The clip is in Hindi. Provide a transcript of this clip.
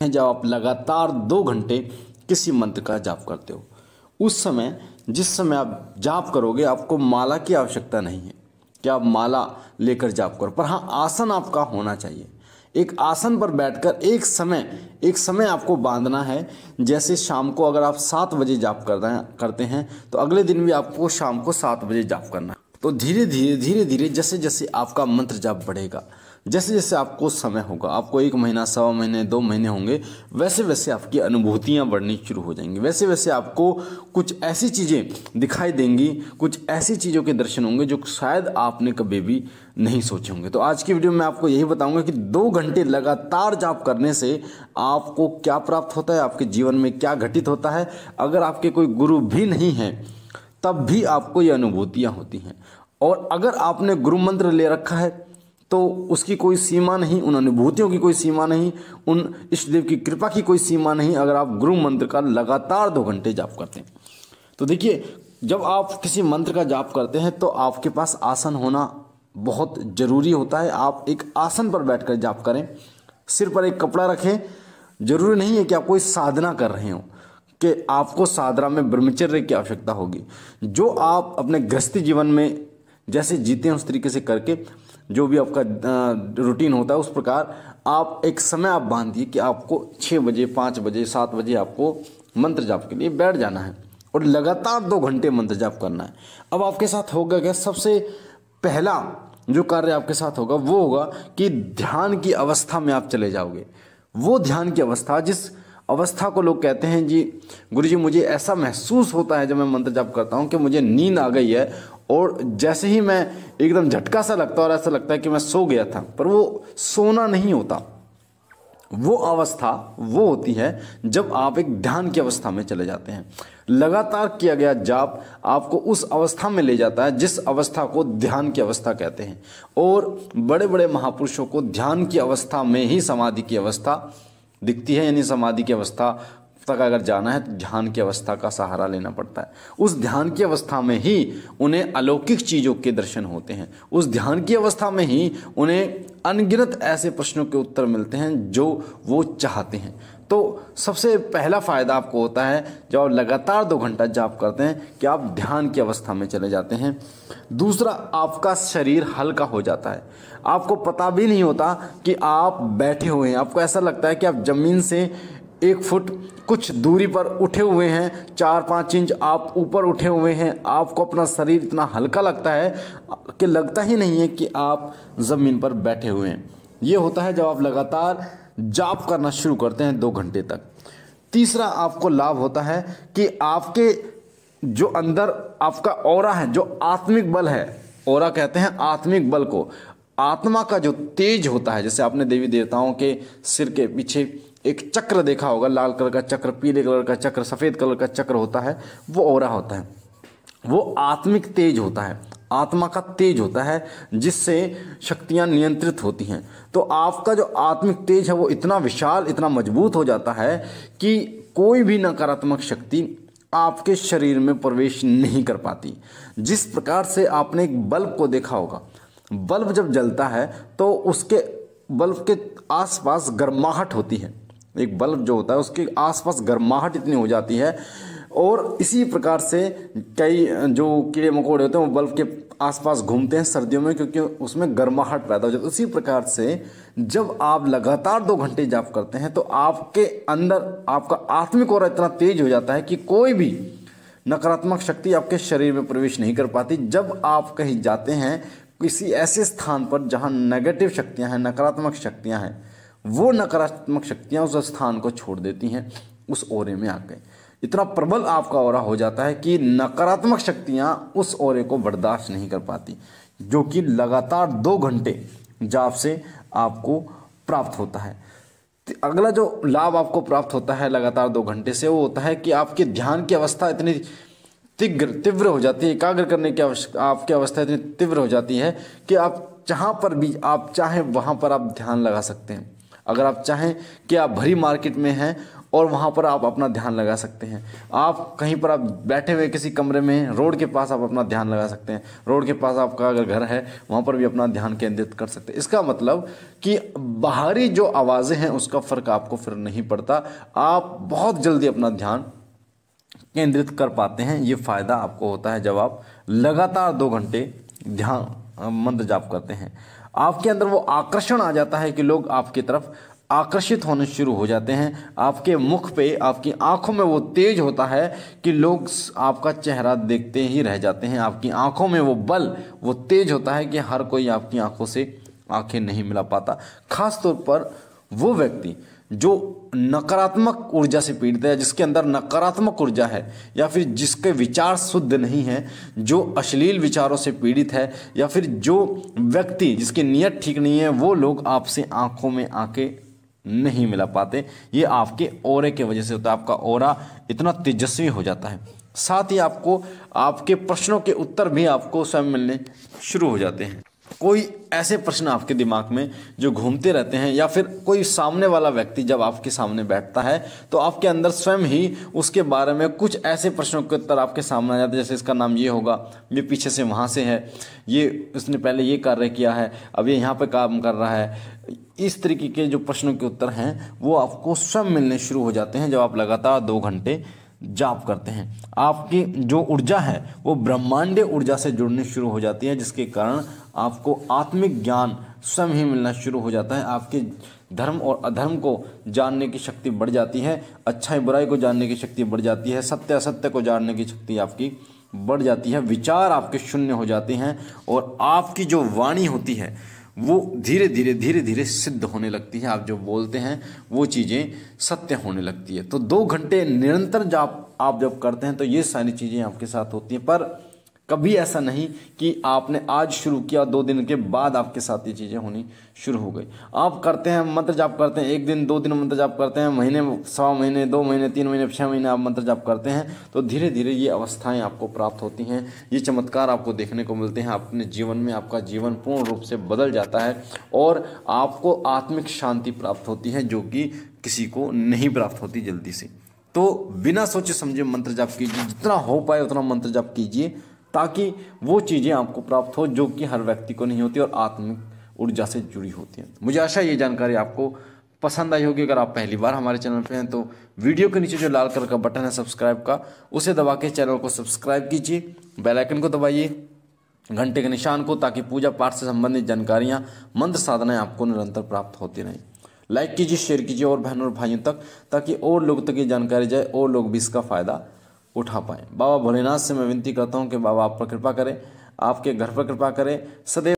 हैं जब आप लगातार 2 घंटे किसी मंत्र का जाप करते हो। उस समय जिस समय आप जाप करोगे आपको माला की आवश्यकता नहीं है कि आप माला लेकर जाप करो, पर हाँ आसन आपका होना चाहिए। एक आसन पर बैठकर एक समय आपको बांधना है। जैसे शाम को अगर आप 7 बजे जाप करते हैं तो अगले दिन भी आपको शाम को 7 बजे जाप करना है। तो धीरे धीरे जैसे जैसे आपका मंत्र जाप बढ़ेगा, जैसे जैसे आपको समय होगा, आपको 1 महीना, 1.25 महीने, 2 महीने होंगे, वैसे वैसे आपकी अनुभूतियाँ बढ़नी शुरू हो जाएंगी। वैसे वैसे आपको कुछ ऐसी चीज़ें दिखाई देंगी, कुछ ऐसी चीज़ों के दर्शन होंगे जो शायद आपने कभी भी नहीं सोचे होंगे। तो आज की वीडियो में आपको यही बताऊंगा कि 2 घंटे लगातार जाप करने से आपको क्या प्राप्त होता है, आपके जीवन में क्या घटित होता है। अगर आपके कोई गुरु भी नहीं हैं तब भी आपको ये अनुभूतियाँ होती हैं, और अगर आपने गुरु मंत्र ले रखा है तो उसकी कोई सीमा नहीं, उन अनुभूतियों की कोई सीमा नहीं, उन इष्ट देव की कृपा की कोई सीमा नहीं अगर आप गुरु मंत्र का लगातार 2 घंटे जाप करते हैं। तो देखिए, जब आप किसी मंत्र का जाप करते हैं तो आपके पास आसन होना बहुत ज़रूरी होता है। आप एक आसन पर बैठकर जाप करें, सिर पर एक कपड़ा रखें। जरूरी नहीं है कि आप कोई साधना कर रहे हो कि आपको साधना में ब्रह्मचर्य की आवश्यकता होगी। जो आप अपने गृहस्थी जीवन में जैसे जीते हैं उस तरीके से करके, जो भी आपका रूटीन होता है उस प्रकार आप एक समय आप बांधिए कि आपको 6 बजे, 5 बजे, 7 बजे आपको मंत्र जाप के लिए बैठ जाना है और लगातार 2 घंटे मंत्र जाप करना है। अब आपके साथ होगा क्या? सबसे पहला जो कार्य आपके साथ होगा वो होगा कि ध्यान की अवस्था में आप चले जाओगे। वो ध्यान की अवस्था, जिस अवस्था को लोग कहते हैं जी गुरुजी मुझे ऐसा महसूस होता है जब मैं मंत्र जाप करता हूँ कि मुझे नींद आ गई है, और जैसे ही मैं एकदम झटका सा लगता है और ऐसा लगता है कि मैं सो गया था, पर वो सोना नहीं होता। वो अवस्था वो होती है जब आप एक ध्यान की अवस्था में चले जाते हैं। लगातार किया गया जाप आपको उस अवस्था में ले जाता है जिस अवस्था को ध्यान की अवस्था कहते हैं, और बड़े बड़े महापुरुषों को ध्यान की अवस्था में ही समाधि की अवस्था दिखती है। यानी समाधि की अवस्था तक अगर जाना है तो ध्यान की अवस्था का सहारा लेना पड़ता है। उस ध्यान की अवस्था में ही उन्हें अलौकिक चीज़ों के दर्शन होते हैं। उस ध्यान की अवस्था में ही उन्हें अनगिनत ऐसे प्रश्नों के उत्तर मिलते हैं जो वो चाहते हैं। तो सबसे पहला फ़ायदा आपको होता है जब आप लगातार 2 घंटा जाप करते हैं कि आप ध्यान की अवस्था में चले जाते हैं। दूसरा, आपका शरीर हल्का हो जाता है। आपको पता भी नहीं होता कि आप बैठे हुए हैं। आपको ऐसा लगता है कि आप ज़मीन से 1 फुट कुछ दूरी पर उठे हुए हैं, 4-5 इंच आप ऊपर उठे हुए हैं। आपको अपना शरीर इतना हल्का लगता है कि लगता ही नहीं है कि आप ज़मीन पर बैठे हुए हैं। ये होता है जब आप लगातार जाप करना शुरू करते हैं 2 घंटे तक। तीसरा आपको लाभ होता है कि आपके जो अंदर आपका ऑरा है, जो आत्मिक बल है, ऑरा कहते हैं आत्मिक बल को, आत्मा का जो तेज होता है। जैसे आपने देवी देवताओं के सिर के पीछे एक चक्र देखा होगा, लाल कलर का चक्र, पीले कलर का चक्र, सफ़ेद कलर का चक्र होता है, वो ऑरा होता है। वो आत्मिक तेज होता है, आत्मा का तेज होता है जिससे शक्तियां नियंत्रित होती हैं। तो आपका जो आत्मिक तेज है वो इतना विशाल, इतना मजबूत हो जाता है कि कोई भी नकारात्मक शक्ति आपके शरीर में प्रवेश नहीं कर पाती। जिस प्रकार से आपने एक बल्ब को देखा होगा, बल्ब जब जलता है तो उसके बल्ब के आसपास गर्माहट होती है। एक बल्ब जो होता है उसके आसपास गर्माहट इतनी हो जाती है, और इसी प्रकार से कई जो कीड़े मकोड़े होते हैं वो बल्ब के आसपास घूमते हैं सर्दियों में, क्योंकि उसमें गर्माहट पैदा हो जाती है। उसी प्रकार से जब आप लगातार 2 घंटे जाप करते हैं तो आपके अंदर आपका आत्मिक और इतना तेज हो जाता है कि कोई भी नकारात्मक शक्ति आपके शरीर में प्रवेश नहीं कर पाती। जब आप कहीं जाते हैं किसी ऐसे स्थान पर जहाँ नेगेटिव शक्तियाँ हैं, नकारात्मक शक्तियाँ हैं, वो नकारात्मक शक्तियाँ उस स्थान को छोड़ देती हैं, उस ओरे में आके इतना प्रबल आपका ओरा हो जाता है कि नकारात्मक शक्तियाँ उस ओरे को बर्दाश्त नहीं कर पाती, जो कि लगातार 2 घंटे जाप से आपको प्राप्त होता है। अगला जो लाभ आपको प्राप्त होता है लगातार 2 घंटे से, वो होता है कि आपके ध्यान की अवस्था इतनी तीव्र हो जाती है, एकाग्र करने की आपकी अवस्था इतनी तीव्र हो जाती है कि आप जहाँ पर भी आप चाहें वहाँ पर आप ध्यान लगा सकते हैं। अगर आप चाहें कि आप भरी मार्केट में हैं और वहाँ पर आप अपना ध्यान लगा सकते हैं। आप कहीं पर आप बैठे हुए किसी कमरे में, रोड के पास आप अपना ध्यान लगा सकते हैं। रोड के पास आपका अगर घर है वहाँ पर भी अपना ध्यान केंद्रित कर सकते हैं। इसका मतलब कि बाहरी जो आवाज़ें हैं उसका फ़र्क आपको फिर नहीं पड़ता, आप बहुत जल्दी अपना ध्यान केंद्रित कर पाते हैं। ये फ़ायदा आपको होता है जब आप लगातार 2 घंटे ध्यान मंत्र जाप करते हैं। आपके अंदर वो आकर्षण आ जाता है कि लोग आपकी तरफ आकर्षित होने शुरू हो जाते हैं। आपके मुख पे, आपकी आंखों में वो तेज होता है कि लोग आपका चेहरा देखते ही रह जाते हैं। आपकी आंखों में वो बल, वो तेज होता है कि हर कोई आपकी आंखों से आंखें नहीं मिला पाता। खास तौर पर वो व्यक्ति जो नकारात्मक ऊर्जा से पीड़ित है, जिसके अंदर नकारात्मक ऊर्जा है, या फिर जिसके विचार शुद्ध नहीं है, जो अश्लील विचारों से पीड़ित है, या फिर जो व्यक्ति जिसकी नीयत ठीक नहीं है, वो लोग आपसे आंखों में आंखें नहीं मिला पाते। ये आपके ऑरे के वजह से होता है। आपका ऑरा इतना तेजस्वी हो जाता है। साथ ही आपको आपके प्रश्नों के उत्तर भी आपको स्वयं मिलने शुरू हो जाते हैं। कोई ऐसे प्रश्न आपके दिमाग में जो घूमते रहते हैं, या फिर कोई सामने वाला व्यक्ति जब आपके सामने बैठता है तो आपके अंदर स्वयं ही उसके बारे में कुछ ऐसे प्रश्नों के उत्तर आपके सामने आ जाते हैं। जैसे इसका नाम ये होगा, ये पीछे से वहाँ से है, ये उसने पहले ये कार्य किया है, अब ये यहाँ पे काम कर रहा है। इस तरीके के जो प्रश्नों के उत्तर हैं वो आपको स्वयं मिलने शुरू हो जाते हैं जब आप लगातार 2 घंटे जाप करते हैं। आपकी जो ऊर्जा है वो ब्रह्मांडीय ऊर्जा से जुड़नी शुरू हो जाती है, जिसके कारण आपको आत्मिक ज्ञान स्वयं ही मिलना शुरू हो जाता है। आपके धर्म और अधर्म को जानने की शक्ति बढ़ जाती है, अच्छाई बुराई को जानने की शक्ति बढ़ जाती है, सत्य असत्य को जानने की शक्ति आपकी बढ़ जाती है, विचार आपके शून्य हो जाते हैं, और आपकी जो वाणी होती है वो धीरे धीरे सिद्ध होने लगती है। आप जो बोलते हैं वो चीज़ें सत्य होने लगती है। तो 2 घंटे निरंतर जाप आप जब करते हैं तो ये सारी चीज़ें आपके साथ होती हैं। पर कभी ऐसा नहीं कि आपने आज शुरू किया, 2 दिन के बाद आपके साथ ये चीज़ें होनी शुरू हो गई। आप करते हैं, मंत्र जाप करते हैं, 1 दिन 2 दिन मंत्र जाप करते हैं, महीने, 1.25 महीने, 2 महीने, 3 महीने, 6 महीने आप मंत्र जाप करते हैं, तो धीरे धीरे ये अवस्थाएं आपको प्राप्त होती हैं, ये चमत्कार आपको देखने को मिलते हैं। अपने जीवन में आपका जीवन पूर्ण रूप से बदल जाता है और आपको आत्मिक शांति प्राप्त होती है, जो कि किसी को नहीं प्राप्त होती जल्दी से। तो बिना सोचे समझे मंत्र जाप कीजिए, जितना हो पाए उतना मंत्र जाप कीजिए, ताकि वो चीज़ें आपको प्राप्त हो जो कि हर व्यक्ति को नहीं होती और आत्मिक ऊर्जा से जुड़ी होती हैं। मुझे आशा ये जानकारी आपको पसंद आई होगी। अगर आप पहली बार हमारे चैनल पे हैं तो वीडियो के नीचे जो लाल कलर का बटन है सब्सक्राइब का, उसे दबा के चैनल को सब्सक्राइब कीजिए, बेल आइकन को दबाइए, घंटे के निशान को, ताकि पूजा पाठ से संबंधित जानकारियाँ, मंत्र साधनाएँ आपको निरंतर प्राप्त होती रहें। लाइक कीजिए, शेयर कीजिए और बहनों और भाइयों तक, ताकि और लोगों तक ये जानकारी जाए और लोग भी इसका फ़ायदा उठा पाएँ। बाबा भोलेनाथ से मैं विनती करता हूँ कि बाबा आप पर कृपा करें, आपके घर पर कृपा करें, सदैव